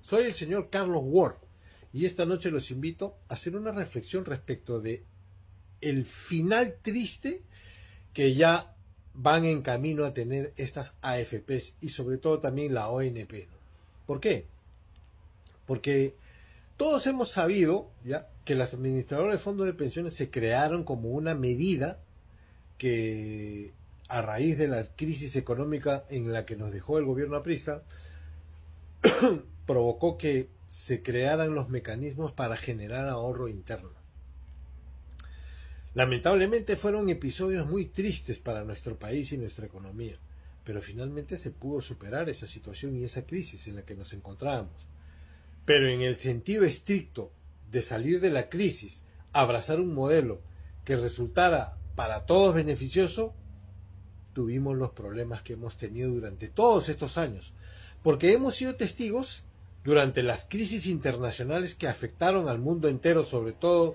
Soy el señor Carlos Ward y esta noche los invito a hacer una reflexión respecto de el final triste que ya van en camino a tener estas AFPs y sobre todo también la ONP, ¿no? ¿Por qué? Porque todos hemos sabido ya que las administradoras de fondos de pensiones se crearon como una medida que a raíz de la crisis económica en la que nos dejó el gobierno aprista provocó que se crearan los mecanismos para generar ahorro interno. Lamentablemente fueron episodios muy tristes para nuestro país y nuestra economía, pero finalmente se pudo superar esa situación y esa crisis en la que nos encontrábamos. Pero en el sentido estricto de salir de la crisis, abrazar un modelo que resultara para todos beneficioso, tuvimos los problemas que hemos tenido durante todos estos años, porque hemos sido testigos durante las crisis internacionales que afectaron al mundo entero, sobre todo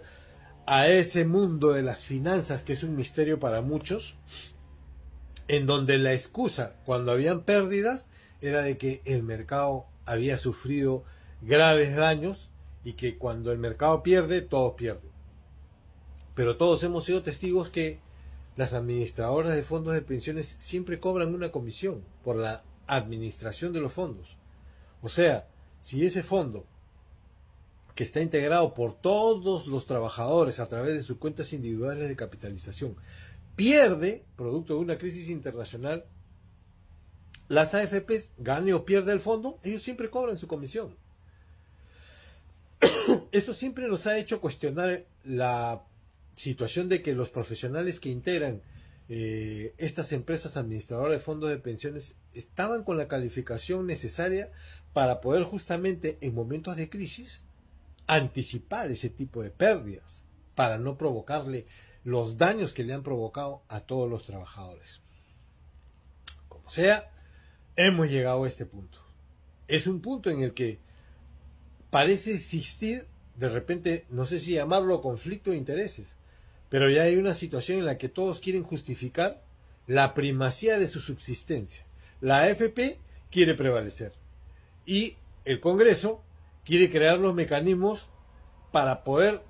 a ese mundo de las finanzas que es un misterio para muchos, en donde la excusa cuando habían pérdidas era de que el mercado había sufrido graves daños y que cuando el mercado pierde, todos pierden. Pero todos hemos sido testigos que las administradoras de fondos de pensiones siempre cobran una comisión por la administración de los fondos. O sea, si ese fondo, que está integrado por todos los trabajadores a través de sus cuentas individuales de capitalización, pierde, producto de una crisis internacional, las AFPs, gane o pierde el fondo, ellos siempre cobran su comisión. Esto siempre nos ha hecho cuestionar la situación de que los profesionales que integran estas empresas administradoras de fondos de pensiones estaban con la calificación necesaria para poder justamente en momentos de crisis anticipar ese tipo de pérdidas para no provocarle los daños que le han provocado a todos los trabajadores. Como sea, hemos llegado a este punto. Es un punto en el que parece existir, de repente, no sé si llamarlo conflicto de intereses, pero ya hay una situación en la que todos quieren justificar la primacía de su subsistencia. La AFP quiere prevalecer y el Congreso quiere crear los mecanismos para poder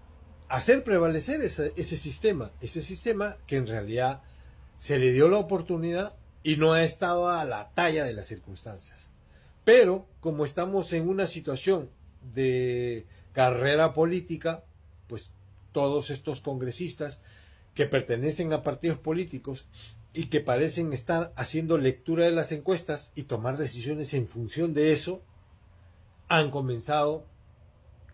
hacer prevalecer ese sistema que en realidad se le dio la oportunidad y no ha estado a la talla de las circunstancias. Pero como estamos en una situación de carrera política, pues todos estos congresistas que pertenecen a partidos políticos y que parecen estar haciendo lectura de las encuestas y tomar decisiones en función de eso, han comenzado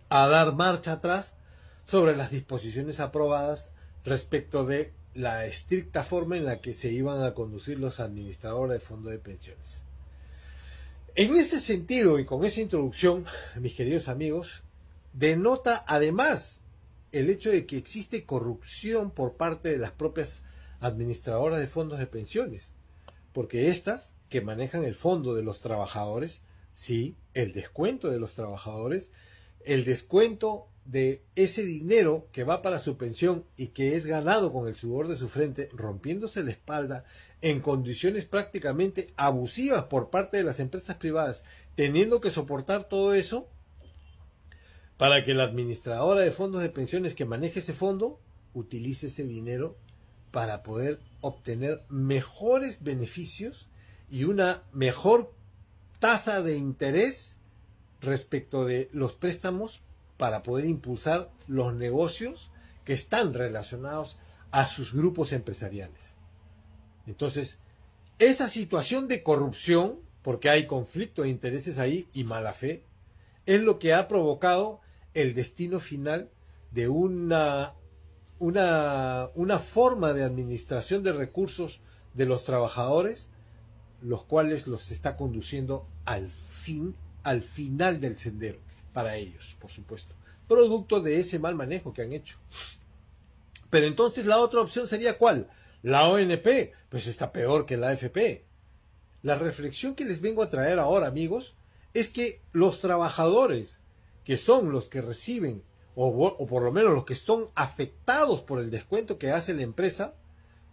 a dar marcha atrás sobre las disposiciones aprobadas respecto de la estricta forma en la que se iban a conducir los administradores de fondos de pensiones. En este sentido y con esa introducción, mis queridos amigos, denota además el hecho de que existe corrupción por parte de las propias administradoras de fondos de pensiones, porque estas que manejan el fondo de los trabajadores, sí, el descuento de los trabajadores, el descuento de ese dinero que va para su pensión y que es ganado con el sudor de su frente, rompiéndose la espalda en condiciones prácticamente abusivas por parte de las empresas privadas, teniendo que soportar todo eso para que la administradora de fondos de pensiones que maneje ese fondo utilice ese dinero para poder obtener mejores beneficios y una mejor tasa de interés respecto de los préstamos para poder impulsar los negocios que están relacionados a sus grupos empresariales. Entonces, esa situación de corrupción, porque hay conflicto de intereses ahí y mala fe, es lo que ha provocado el destino final de una forma de administración de recursos de los trabajadores, los cuales los está conduciendo al final del sendero, para ellos, por supuesto, producto de ese mal manejo que han hecho. Pero entonces la otra opción sería ¿cuál? La ONP, pues está peor que la AFP. La reflexión que les vengo a traer ahora, amigos, es que los trabajadores, que son los que reciben, o por lo menos los que están afectados por el descuento que hace la empresa,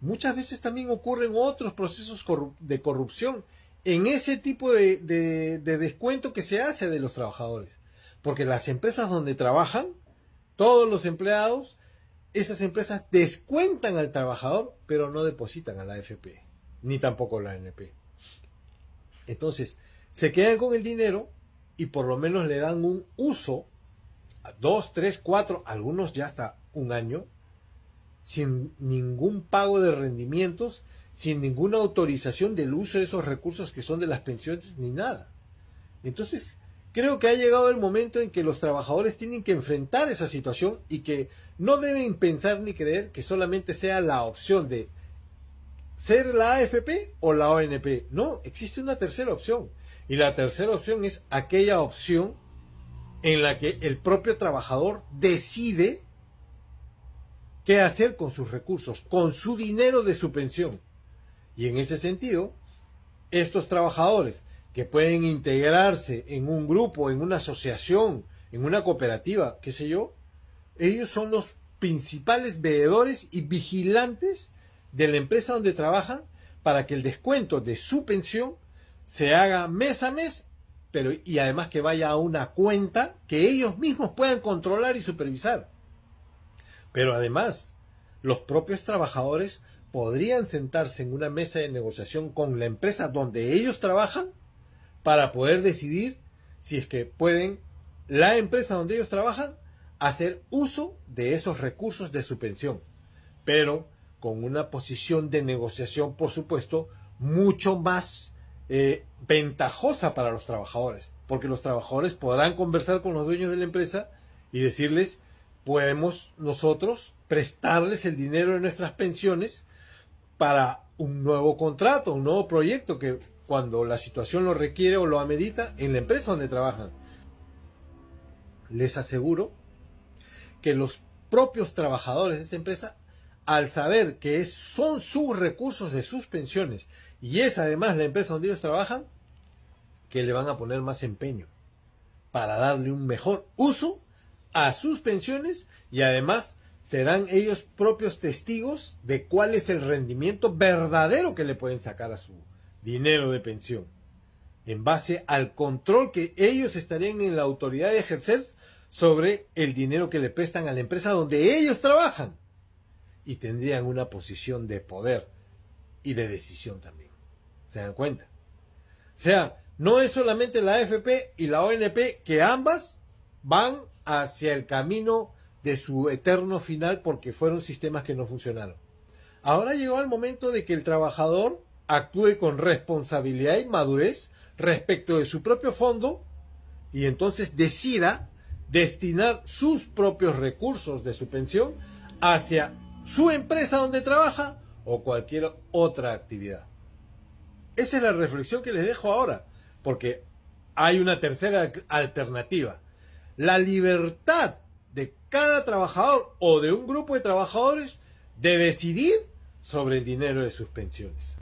muchas veces también ocurren otros procesos de corrupción en ese tipo de descuento que se hace de los trabajadores. Porque las empresas donde trabajan, todos los empleados, esas empresas descuentan al trabajador, pero no depositan a la AFP, ni tampoco a la ANP. Entonces, se quedan con el dinero y por lo menos le dan un uso, 2, 3, 4, algunos ya hasta un año, sin ningún pago de rendimientos, sin ninguna autorización del uso de esos recursos que son de las pensiones, ni nada. Entonces, creo que ha llegado el momento en que los trabajadores tienen que enfrentar esa situación y que no deben pensar ni creer que solamente sea la opción de ser la AFP o la ONP. No, existe una tercera opción. Y la tercera opción es aquella opción en la que el propio trabajador decide qué hacer con sus recursos, con su dinero de su pensión. Y en ese sentido, estos trabajadores que pueden integrarse en un grupo, en una asociación, en una cooperativa, qué sé yo, ellos son los principales veedores y vigilantes de la empresa donde trabajan para que el descuento de su pensión se haga mes a mes, pero y además que vaya a una cuenta que ellos mismos puedan controlar y supervisar. Pero además, los propios trabajadores podrían sentarse en una mesa de negociación con la empresa donde ellos trabajan para poder decidir si es que pueden la empresa donde ellos trabajan hacer uso de esos recursos de su pensión, pero con una posición de negociación, por supuesto, mucho más ventajosa para los trabajadores, porque los trabajadores podrán conversar con los dueños de la empresa y decirles, podemos nosotros prestarles el dinero de nuestras pensiones para un nuevo contrato, un nuevo proyecto que cuando la situación lo requiere o lo amerita en la empresa donde trabajan. Les aseguro que los propios trabajadores de esa empresa, al saber que son sus recursos de sus pensiones y es además la empresa donde ellos trabajan, que le van a poner más empeño para darle un mejor uso a sus pensiones y además serán ellos propios testigos de cuál es el rendimiento verdadero que le pueden sacar a su dinero de pensión, en base al control que ellos estarían en la autoridad de ejercer sobre el dinero que le prestan a la empresa donde ellos trabajan, y tendrían una posición de poder y de decisión también. ¿Se dan cuenta? O sea, no es solamente la AFP y la ONP, que ambas van hacia el camino de su eterno final porque fueron sistemas que no funcionaron. Ahora llegó el momento de que el trabajador actúe con responsabilidad y madurez respecto de su propio fondo y entonces decida destinar sus propios recursos de su pensión hacia su empresa donde trabaja o cualquier otra actividad. Esa es la reflexión que les dejo ahora, porque hay una tercera alternativa. La libertad de cada trabajador o de un grupo de trabajadores de decidir sobre el dinero de sus pensiones.